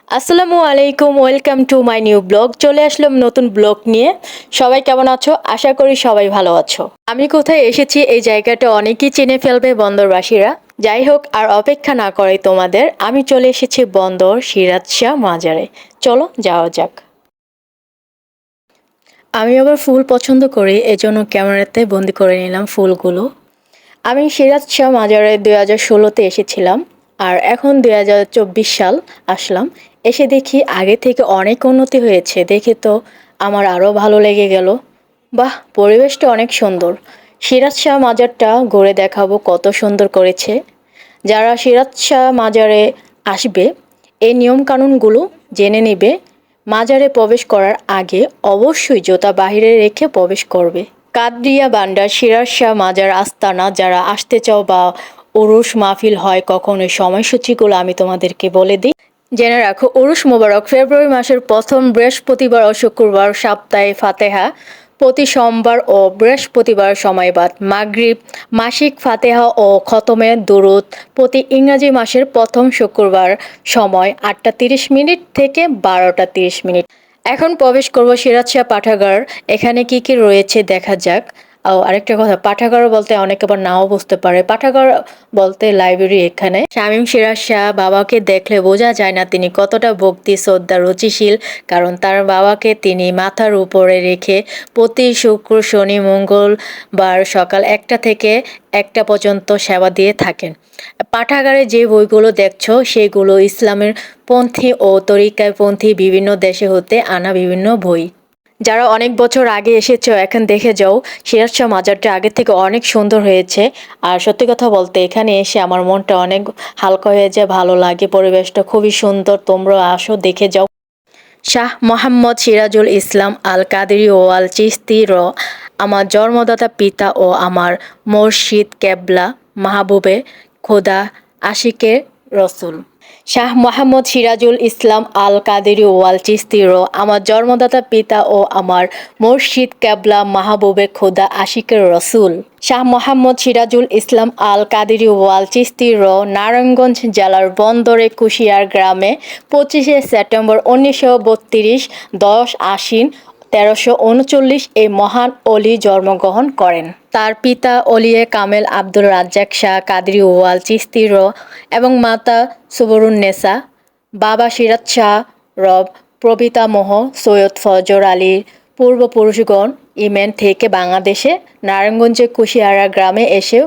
আসসালামু আলাইকুম, welcome to my new blog. চলে আসলাম নতুন ব্লগ নিয়ে। সবাই কেমন আছো? আশা করি সবাই ভালো আছো। আমি কোথায় এসেছি এই জায়গাটা অনেকেই চিনে ফেলবে বন্দরবাসীরা। যাই হোক, আর অপেক্ষা না করে তোমাদের, আমি চলে এসেছি বন্দর সিরাজ শাহ মাজারে। চলো যাওয়া যাক। আমি আবার ফুল পছন্দ করি, এজন্য ক্যামেরাতে বন্দি করে নিলাম ফুলগুলো। আমি সিরাজ শাহ মাজারে 2016-তে এসেছিলাম, আর এখন 2024 সাল আসলাম। এসে দেখি আগে থেকে অনেক উন্নতি হয়েছে, দেখে তো আমার আরও ভালো লেগে গেল। বাহ, পরিবেশটা অনেক সুন্দর। সিরাজ শাহ মাজারটা ঘুরে দেখাবো কত সুন্দর করেছে। যারা সিরাজ শাহ মাজারে আসবে এই নিয়মকানুনগুলো জেনে নেবে। মাজারে প্রবেশ করার আগে অবশ্যই জুতা বাহিরে রেখে প্রবেশ করবে। কাদরিয়া বান্ডার সিরাজ শাহ মাজার আস্তানা যারা আসতে চাও বা উরুস মাহফিল হয় কখন, এই সময়সূচিগুলো আমি তোমাদেরকে বলে দিই। জেনে রাখো, উরুস মোবারক ফেব্রুয়ারি মাসের প্রথম বৃহস্পতিবার ও শুক্রবার, সপ্তাহে ফাতেহা প্রতি সোমবার ও বৃহস্পতিবার সময়বাদ, মাগরিব মাসিক ফাতেহা ও খতমে দুরুদ প্রতি ইংরাজি মাসের প্রথম শুক্রবার, সময় 8টা 30 মিনিট থেকে 12টা 30 মিনিট। এখন প্রবেশ করব সিরাজ শাহ পাঠাগার। এখানে কি কি রয়েছে দেখা যাক। আরেকটা কথা, পাঠাগার বলতে অনেকে আবার নাও বুঝতে পারে। পাঠাগার বলতে লাইব্রেরি। এখানে শামীম সিরাজ শাহ বাবাকে দেখলে বোঝা যায় না তিনি কতটা ভক্তি শ্রদ্ধা রুচিশীল, কারণ তার বাবাকে তিনি মাথার উপরে রেখে প্রতি শুক্র শনি মঙ্গলবার সকাল 1টা থেকে 1টা পর্যন্ত সেবা দিয়ে থাকেন। পাঠাগারে যে বইগুলো দেখছো সেগুলো ইসলামের পন্থী ও তরিকায় পন্থী বিভিন্ন দেশে হতে আনা বিভিন্ন বই। যারা অনেক বছর আগে এসেছো এখন দেখে যাও, সিরাজ শাহ মাজারটা আগের থেকে অনেক সুন্দর হয়েছে। আর সত্যি কথা বলতে এখানে এসে আমার মনটা অনেক হালকা হয়ে যায়, ভালো লাগে, পরিবেশটা খুবই সুন্দর। তোমরা আসো, দেখে যাও। শাহ মোহাম্মদ সিরাজুল ইসলাম আল কাদেরী ও আল চিশতি আমার জন্মদাতা পিতা ও আমার মুর্শিদ কেবলা মাহবুবে খোদা আশিকে রসুল। শাহ মোহাম্মদ সিরাজুল ইসলাম আল কাদেরী ও আল চিশতি আমার জন্মদাতা পিতা ও আমার মুর্শিদ কেবলা মাহবুবে খোদা আশিকের রসুল। শাহ মোহাম্মদ সিরাজুল ইসলাম আল কাদেরী ও আল চিশতি নারায়ণগঞ্জ জেলার বন্দরে কুশিয়ার গ্রামে 25শে সেপ্টেম্বর 1932 10 আশ্বিন 1339 এই মহান অলি জন্মগ্রহণ করেন। তার পিতা অলিয়ে কামেল আব্দুল রাজ্জাক শাহ কাদরি ওয়াল চিশতি এবং মাতা সুবরুন্নেসা, বাবা সিরাজ শাহ প্রপিতামহ সৈয়দ ফজর আলীর পূর্বপুরুষগণ ইয়েমেন থেকে বাংলাদেশে নারায়ণগঞ্জের কুশিয়ারা গ্রামে এসে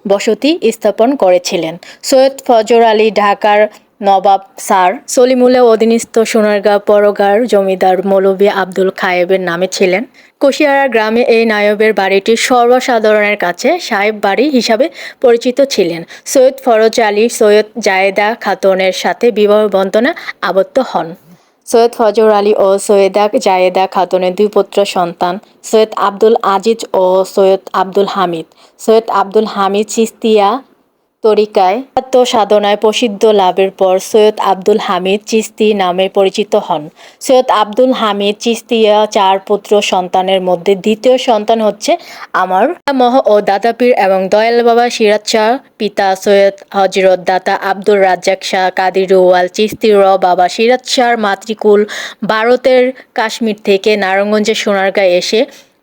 বসতি স্থাপন করেছিলেন। সৈয়দ ফজর আলী ঢাকার নবাব স্যার সলিমুল্লাহ অধীনস্থ সোনারগাঁ পরগাঁর জমিদার মৌলভী আব্দুল খায়েবের নামে ছিলেন। কুশিয়ারা গ্রামে এই নায়বের বাড়িটি সর্বসাধারণের কাছে সাহেব বাড়ি হিসাবে পরিচিত ছিলেন। সৈয়দ ফরজ আলী সৈয়দ জায়েদা খাতুনের সাথে বিবাহ বন্ধনে আবদ্ধ হন। সৈয়দ ফজর আলী ও সৈয়দা জায়েদা খাতুনের 2 পুত্র সন্তান, সৈয়দ আব্দুল আজিজ ও সৈয়দ আব্দুল হামিদ। সৈয়দ আব্দুল হামিদ চিশতিয়া তরিকায় সাধনায় প্রসিদ্ধ লাভের পর সৈয়দ আব্দুল হামিদ চিশতি নামে পরিচিত হন। সৈয়দ আব্দুল হামিদ চিশতিয়া 4 পুত্র সন্তানের মধ্যে দ্বিতীয় সন্তান হচ্ছে আমার মহ ও দাদা পীর এবং দয়াল বাবা সিরাজ শাহ। পিতা সৈয়দ হজরত দাতা আব্দুর রাজ্জাক শাহ কাদির ওয়াল চিশতি বাবা সিরাজ শাহর মাতৃকুল ভারতের কাশ্মীর থেকে নারায়ণগঞ্জের সোনারগাঁয়ে এসে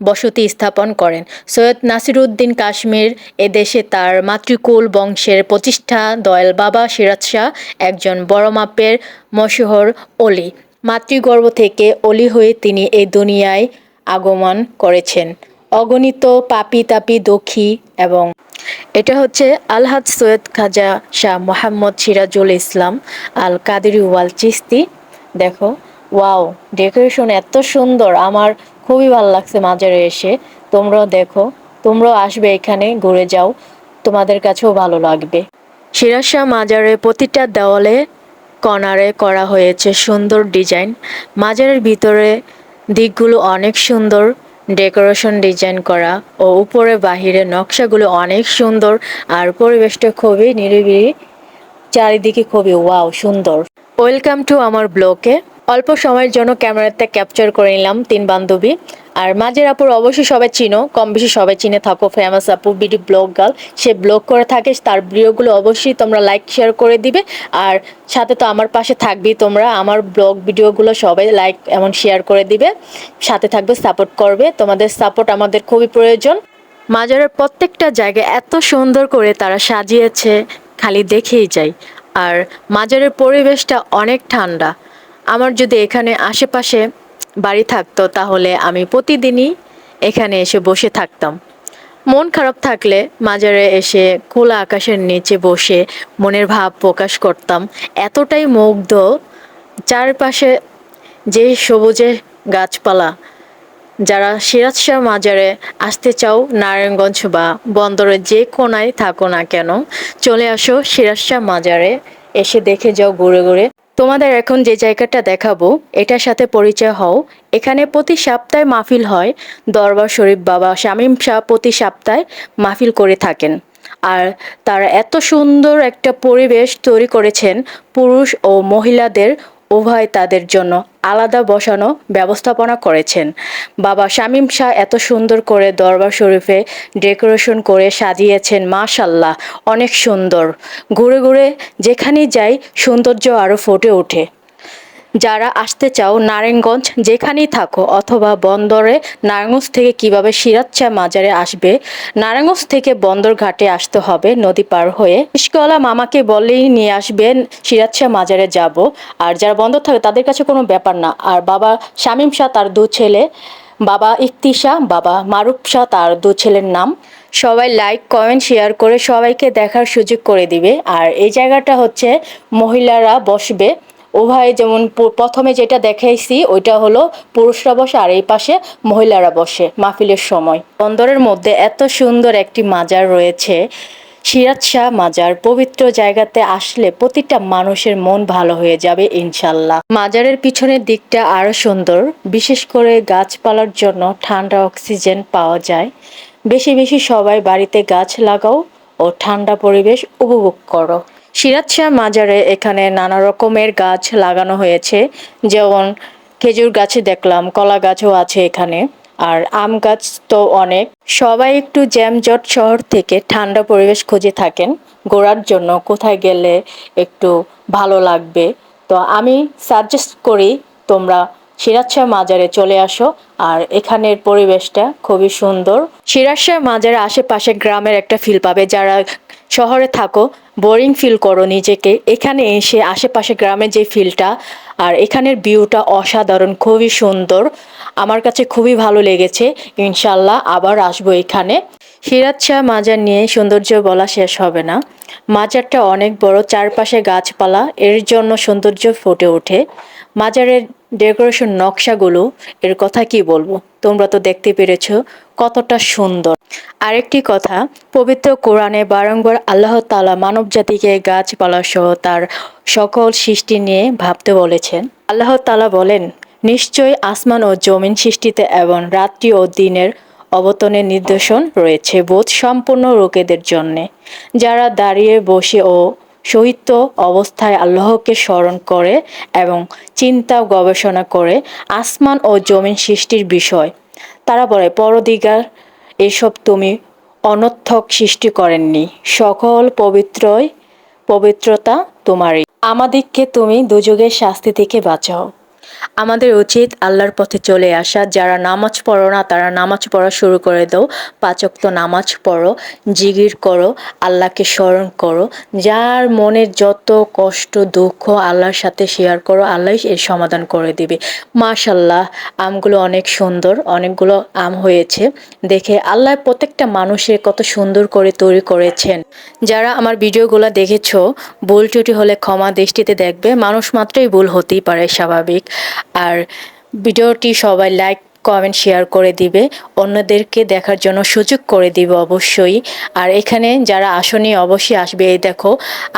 বসতি স্থাপন করেন। সৈয়দ নাসিরউদ্দিন কাশ্মীর এদেশে তার মাতৃকুল বংশের প্রতিষ্ঠা। দয়াল বাবা সিরাজ শাহ একজন বড় মাপের মশহুর অলি। মাতৃগর্ভ থেকে অলি হয়ে তিনি এই দুনিয়ায় আগমন করেছেন। অগণিত পাপি তাপি দুঃখী এবং এটা হচ্ছে আলহাজ সৈয়দ খাজা শাহ মোহাম্মদ সিরাজুল ইসলাম আল কাদেরী ওয়াল চিশতি। দেখো, ওয়াও, ডেকোরেশন এত সুন্দর, আমার খুবই ভালো লাগছে মাজারে এসে। তোমরাও দেখো, তোমরাও আসবে এখানে, ঘুরে যাও, তোমাদের কাছেও ভালো লাগবে। সিরাজ শাহ মাজারের প্রতিটা দেওয়ালে কর্নারে করা হয়েছে সুন্দর ডিজাইন। মাজারের ভিতরে দিকগুলো অনেক সুন্দর ডেকোরেশন ডিজাইন করা ও উপরে বাহিরে নকশাগুলো অনেক সুন্দর। আর পরিবেশটা খুবই নিরিবিলি, চারিদিকে খুবই ওয়াও সুন্দর। ওয়েলকাম টু আমার ব্লগে। অল্প সময়ের জন্য ক্যামেরাতে ক্যাপচার করে নিলাম 3 বান্ধবী। আর মাঝের আপুর অবশ্যই সবাই চিনো, কম বেশি সবাই চিনে থাকো, ফেমাস আপু বিডি ব্লগ গার্ল। সে ব্লগ করে থাকে, তার ভিডিওগুলো অবশ্যই তোমরা লাইক শেয়ার করে দিবে। আর সাথে তো আমার পাশে থাকবেই তোমরা, আমার ব্লগ ভিডিওগুলো সবাই লাইক এমন শেয়ার করে দিবে, সাথে থাকবে, সাপোর্ট করবে। তোমাদের সাপোর্ট আমাদের খুবই প্রয়োজন। মাজারের প্রত্যেকটা জায়গায় এত সুন্দর করে তারা সাজিয়েছে, খালি দেখেই যাই। আর মাজারের পরিবেশটা অনেক ঠান্ডা। আমার যদি এখানে আশেপাশে বাড়ি থাকতো তাহলে আমি প্রতিদিনই এখানে এসে বসে থাকতাম। মন খারাপ থাকলে মাজারে এসে খোলা আকাশের নিচে বসে মনের ভাব প্রকাশ করতাম। এতটাই মুগ্ধ, চারপাশে যে সবুজে গাছপালা। যারা সিরাজ শাহ মাজারে আসতে চাও, নারায়ণগঞ্জ বা বন্দরের যে কোনায় থাকো না কেন, চলে আসো সিরাজ শাহ মাজারে, এসে দেখে যাও ঘুরে ঘুরে। তোমাদের এখন যে জায়গাটা দেখাবো এটার সাথে পরিচয় হও। এখানে প্রতি সপ্তাহে মাহফিল হয়। দরবার শরীফ বাবা শামীম শাহ প্রতি সপ্তাহে মাহফিল করে থাকেন। আর তারা এত সুন্দর একটা পরিবেশ তৈরি করেছেন, পুরুষ ও মহিলাদের উভয় তাদের জন্য আলাদা বসানো ব্যবস্থাপনা করেছেন। বাবা শামীম শাহ এত সুন্দর করে দরবার শরীফে ডেকোরেশন করে সাজিয়েছেন, মাশাল্লাহ অনেক সুন্দর। ঘুরে ঘুরে যেখানেই যাই সৌন্দর্য আরও ফুটে ওঠে। যারা আসতে চাও নারায়ণগঞ্জ যেখানেই থাকো অথবা বন্দরে, নারায়ণগঞ্জ থেকে কিভাবে সিরাজ শাহ মাজারে আসবে, নারায়ণগঞ্জ থেকে বন্দর ঘাটে আসতে হবে নদী পার হয়ে। রিস্কাওয়ালা মামাকে বললেই নিয়ে আসবেন, সিরাজ শাহ মাজারে যাব। আর যারা বন্দর থাকে তাদের কাছে কোনো ব্যাপার না। আর বাবা শামীম শাহ তার দু ছেলে, বাবা ইফতি শাহ, বাবা মারুফ শাহ তার দু ছেলের নাম। সবাই লাইক কমেন্ট শেয়ার করে সবাইকে দেখার সুযোগ করে দিবে। আর এই জায়গাটা হচ্ছে মহিলারা বসবে উভয়, যেমন প্রথমে যেটা দেখাইছি ওইটা হলো পুরুষরা বসে আর এই পাশে মহিলারা বসে মাহফিলের সময়। বন্দরের মধ্যে এত সুন্দর একটি মাজার রয়েছে, সিরাজ শাহ মাজার। পবিত্র জায়গাতে আসলে প্রতিটা মানুষের মন ভালো হয়ে যাবে ইনশাল্লাহ। মাজারের পিছনের দিকটা আরো সুন্দর, বিশেষ করে গাছপালার জন্য ঠান্ডা অক্সিজেন পাওয়া যায়। বেশি বেশি সবাই বাড়িতে গাছ লাগাও ও ঠান্ডা পরিবেশ উপভোগ করো। সিরাজ শাহ মাজারে এখানে নানা রকমের গাছ লাগানো হয়েছে, যেমন খেজুর গাছে দেখলাম, কলা গাছও আছে এখানে, আর আম গাছ তো অনেক। সবাই একটু জ্যামজট শহর থেকে ঠান্ডা পরিবেশ খুঁজে থাকেন ঘোরার জন্য, কোথায় গেলে একটু ভালো লাগবে। তো আমি সাজেস্ট করি তোমরা সিরাজ শাহ মাজারে চলে আসো। আর এখানের পরিবেশটা খুবই সুন্দর। সিরাজ শাহ মাজারের আশেপাশে গ্রামের একটা ফিল পাবে। যারা শহরে থাকো, বোরিং ফিল করো নিজেকে, এখানে এসে আশেপাশে গ্রামের যে ফিলটা আর এখানের ভিউটা অসাধারণ, খুবই সুন্দর। আমার কাছে খুবই ভালো লেগেছে। ইনশাল্লাহ আবার আসবো এখানে। সিরাজ শাহ মাজার নিয়ে সৌন্দর্য বলা শেষ হবে না। মাজারটা অনেক বড়, চারপাশে গাছপালা, এর জন্য সৌন্দর্য ফুটে ওঠে। মাজারের ডেকোরেশন নকশাগুলো, এর কথা কি বলবো, তোমরা তো দেখতে পেরেছ কতটা সুন্দর। আরেকটি কথা, পবিত্র কোরআনে বারংবার আল্লাহ তাআলা মানব জাতিকে গাছপালা সহ তার সকল সৃষ্টি নিয়ে ভাবতে বলেছেন। আল্লাহ তাআলা বলেন, নিশ্চয়ই আসমান ও জমিন সৃষ্টিতে এবং রাত্রি ও দিনের অবতনের নিদর্শন রয়েছে বোধ সম্পন্ন লোকেদের জন্যে, যারা দাঁড়িয়ে বসে ও সহিত অবস্থায় আল্লাহকে স্মরণ করে এবং চিন্তা গবেষণা করে আসমান ও জমিন সৃষ্টির বিষয়। তারা বলে, পরদিগার, এসব তুমি অনর্থক সৃষ্টি করেননি, সকল পবিত্রতা তোমারই। আমাদিগকে তুমি দুযোগের শাস্তি থেকে বাঁচাও। আমাদের উচিত আল্লাহর পথে চলে আসা। যারা নামাজ পড়ো না তারা নামাজ পড়া শুরু করে দাও। 5 ওয়াক্ত নামাজ পড়ো, জিকির করো, আল্লাহকে স্মরণ করো। যার মনের যত কষ্ট দুঃখ আল্লাহর সাথে শেয়ার করো, আল্লাহ এর সমাধান করে দিবে। মাশাল্লাহ, আমগুলো অনেক সুন্দর, অনেকগুলো আম হয়েছে। দেখে আল্লাহ প্রত্যেকটা মানুষের কত সুন্দর করে তৈরি করেছেন। যারা আমার ভিডিওগুলো দেখেছো, ভুল ত্রুটি হলে ক্ষমা দৃষ্টিতে দেখবে। মানুষ মাত্রই ভুল হতেই পারে, স্বাভাবিক। আর ভিডিওটি সবাই লাইক কমেন্ট শেয়ার করে দিবে, অন্যদেরকে দেখার জন্য সুযোগ করে দিবে অবশ্যই। আর এখানে যারা আসনি অবশ্যই আসবে। এই দেখো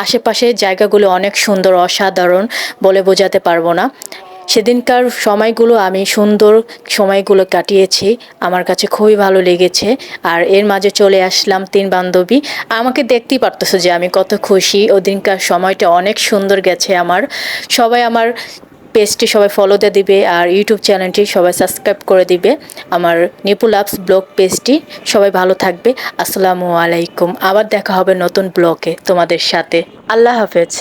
আশেপাশের জায়গাগুলো অনেক সুন্দর, অসাধারণ, বলে বোঝাতে পারবো না। সেদিনকার সময়গুলো আমি সুন্দর সময়গুলো কাটিয়েছি, আমার কাছে খুবই ভালো লেগেছে। আর এর মাঝে চলে আসলাম 3 বান্ধবী। আমাকে দেখতেই পারতেছো যে আমি কত খুশি। ওদিনকার সময়টা অনেক সুন্দর গেছে আমার। সবাই আমার পেজটি সবাই ফলো দিয়ে দিবে আর ইউটিউব চ্যানেলটি সবাই সাবস্ক্রাইব করে দিবে। আমার নিপু লাভস ব্লগ পেজটি। সবাই ভালো থাকবে। আসসালামু আলাইকুম। আবার দেখা হবে নতুন ব্লগে তোমাদের সাথে। আল্লাহ হাফেজ।